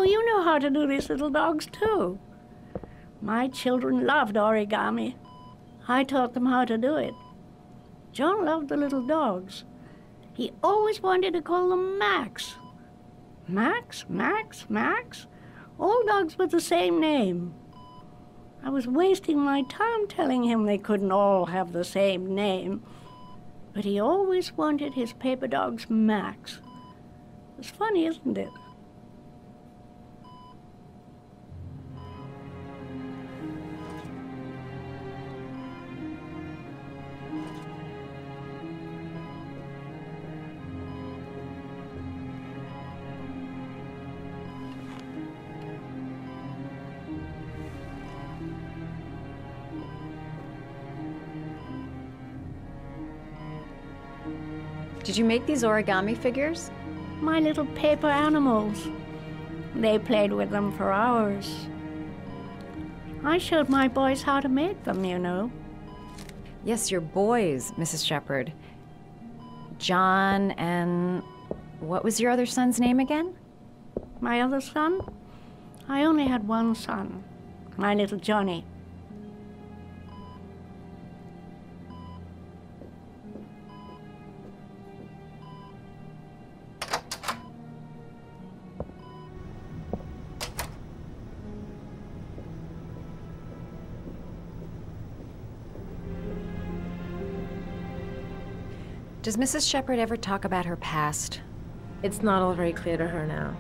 Oh, you know how to do these little dogs, too. My children loved origami. I taught them how to do it. John loved the little dogs. He always wanted to call them Max. Max, Max, Max? All dogs with the same name. I was wasting my time telling him they couldn't all have the same name. But he always wanted his paper dogs Max. It's funny, isn't it? Did you make these origami figures? My little paper animals. They played with them for hours. I showed my boys how to make them, you know. Yes, your boys, Mrs. Shepherd. John and... what was your other son's name again? My other son? I only had one son, my little Johnny. Does Mrs. Shepherd ever talk about her past? It's not all very clear to her now.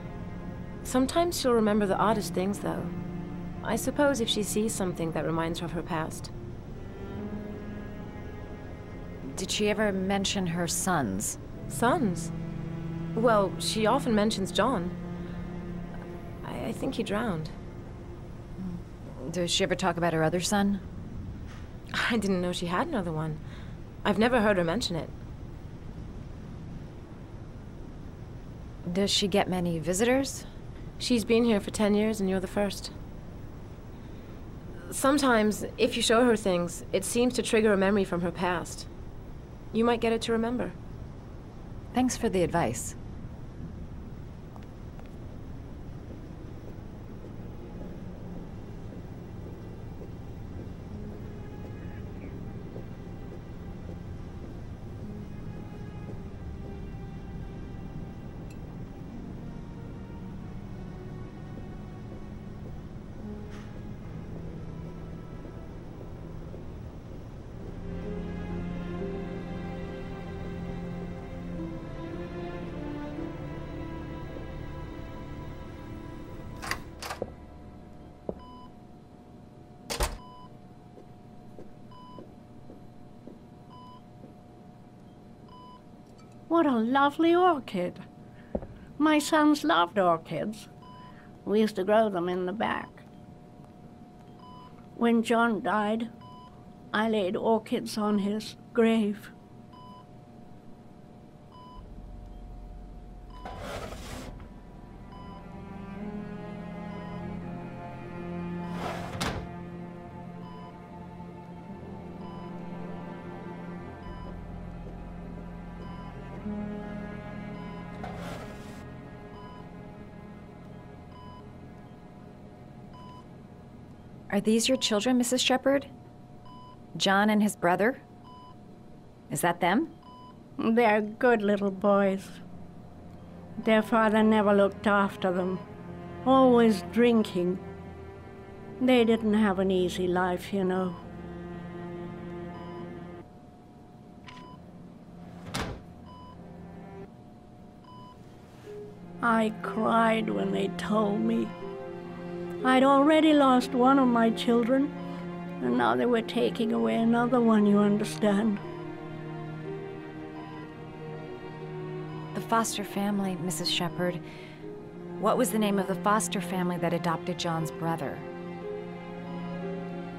Sometimes she'll remember the oddest things, though. I suppose if she sees something that reminds her of her past. Did she ever mention her sons? Sons? Well, she often mentions John. I think he drowned. Does she ever talk about her other son? I didn't know she had another one. I've never heard her mention it. Does she get many visitors? She's been here for 10 years and you're the first. Sometimes, if you show her things, it seems to trigger a memory from her past. You might get it to remember. Thanks for the advice. What a lovely orchid. My sons loved orchids. We used to grow them in the back. When John died, I laid orchids on his grave. Are these your children, Mrs. Shepherd? John and his brother? Is that them? They're good little boys. Their father never looked after them, always drinking. They didn't have an easy life, you know. I cried when they told me. I'd already lost one of my children, and now they were taking away another one, you understand. The foster family, Mrs. Shepherd. What was the name of the foster family that adopted John's brother?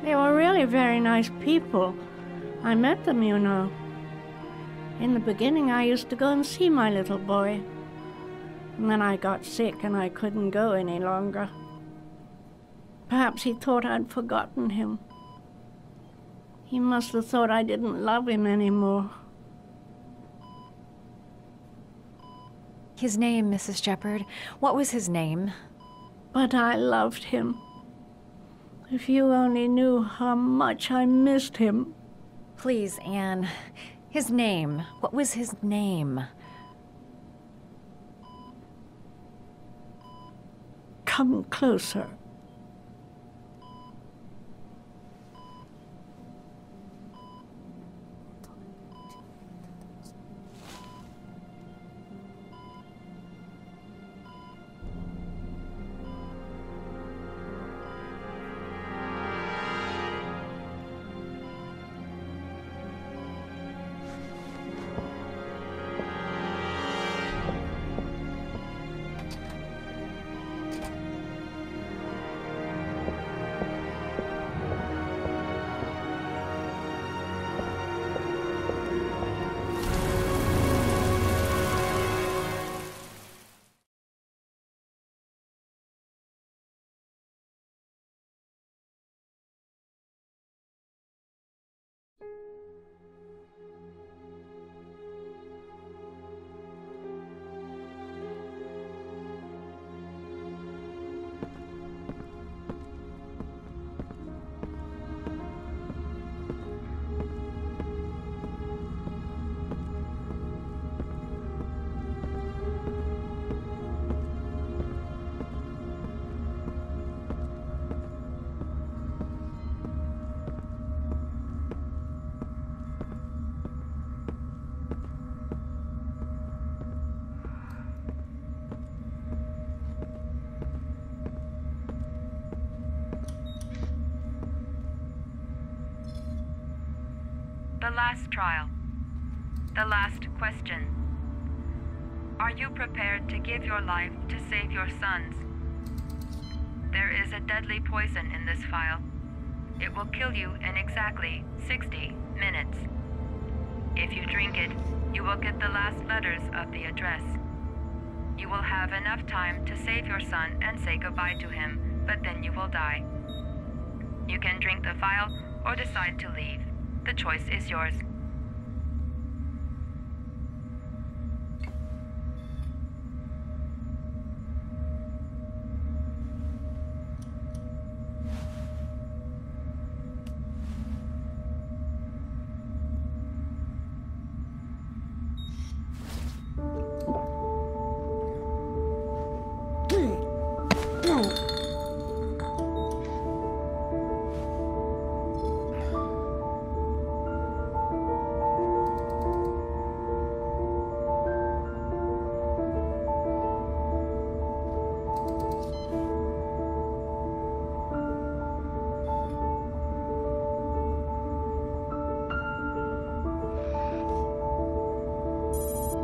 They were really very nice people. I met them, you know. In the beginning, I used to go and see my little boy. And then I got sick and I couldn't go any longer. Perhaps he thought I'd forgotten him. He must have thought I didn't love him anymore. His name, Mrs. Shepherd. What was his name? But I loved him. If you only knew how much I missed him. Please, Anne. His name. What was his name? Come closer. The last trial. The last question. Are you prepared to give your life to save your sons? There is a deadly poison in this file. It will kill you in exactly 60 minutes. If you drink it, you will get the last letters of the address. You will have enough time to save your son and say goodbye to him, but then you will die. You can drink the file or decide to leave. The choice is yours.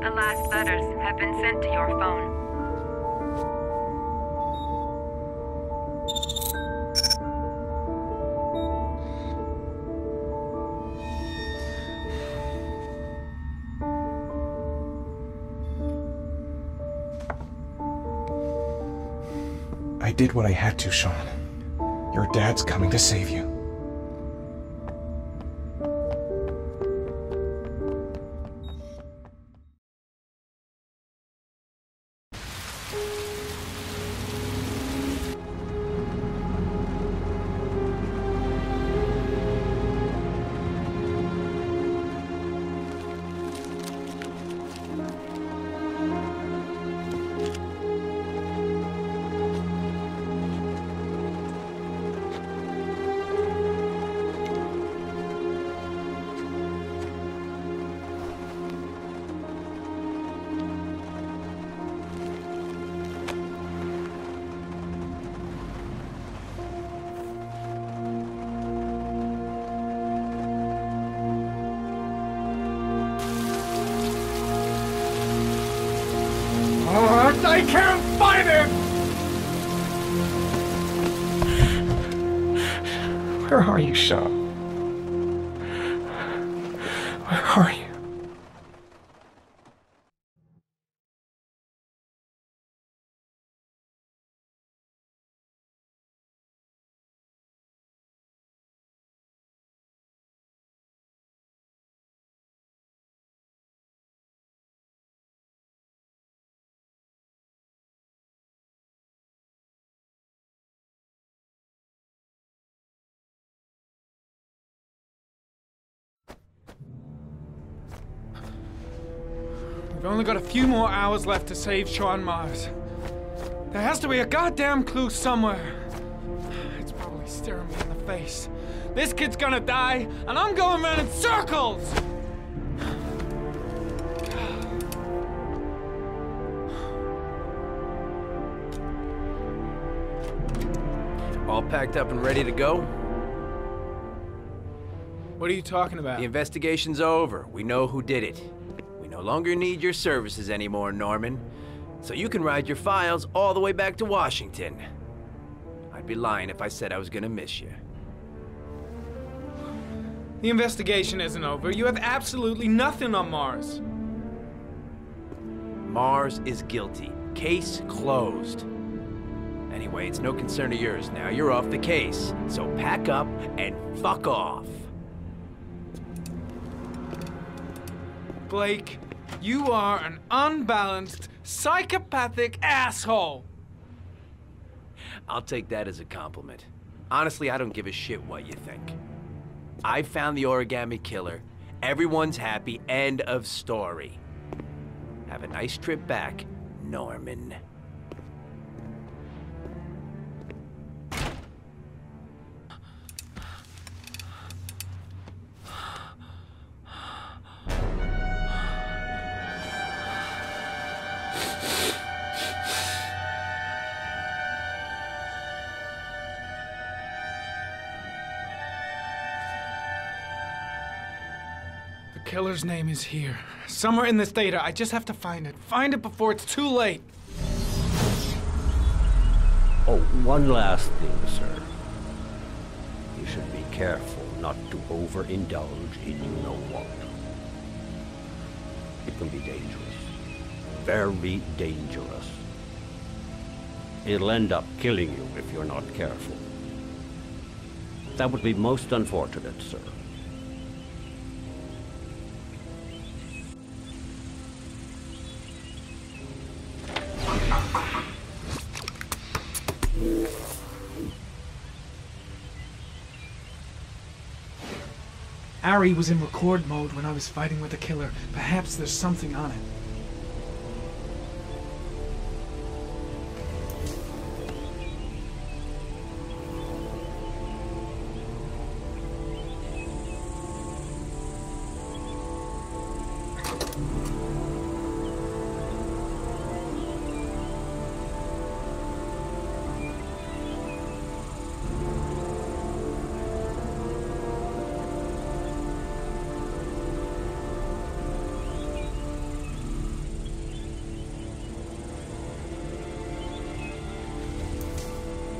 The last letters have been sent to your phone. I did what I had to, Sean. Your dad's coming to save you. I can't find him! Where are you, Sean? Where are you? We've only got a few more hours left to save Sean Mars. There has to be a goddamn clue somewhere. It's probably staring me in the face. This kid's gonna die, and I'm going around in circles! All packed up and ready to go? What are you talking about? The investigation's over. We know who did it. We no longer need your services anymore, Norman. So you can ride your files all the way back to Washington. I'd be lying if I said I was gonna miss you. The investigation isn't over. You have absolutely nothing on Mars. Mars is guilty. Case closed. Anyway, it's no concern of yours now. You're off the case. So pack up and fuck off. Blake, you are an unbalanced, psychopathic asshole! I'll take that as a compliment. Honestly, I don't give a shit what you think. I found the origami killer. Everyone's happy. End of story. Have a nice trip back, Norman. The killer's name is here. Somewhere in this data. I just have to find it. Find it before it's too late. Oh, one last thing, sir. You should be careful not to overindulge in you know what. It can be dangerous. Very dangerous. It'll end up killing you if you're not careful. That would be most unfortunate, sir. Ari was in record mode when I was fighting with the killer. Perhaps there's something on it.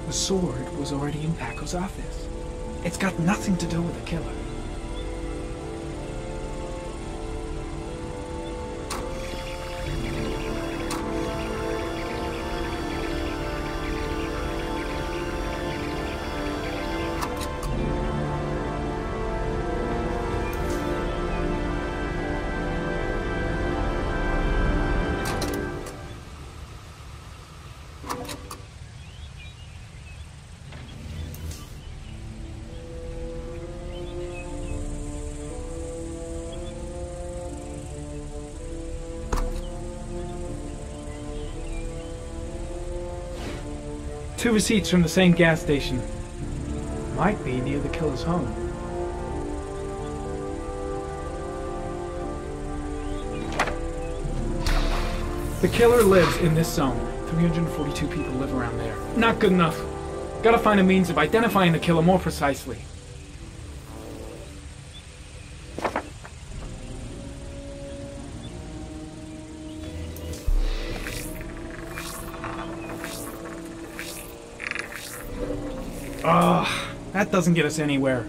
The sword was already in Paco's office. It's got nothing to do with the killer. Two receipts from the same gas station. Might be near the killer's home. The killer lives in this zone. 342 people live around there. Not good enough. Gotta find a means of identifying the killer more precisely. Ugh, that doesn't get us anywhere.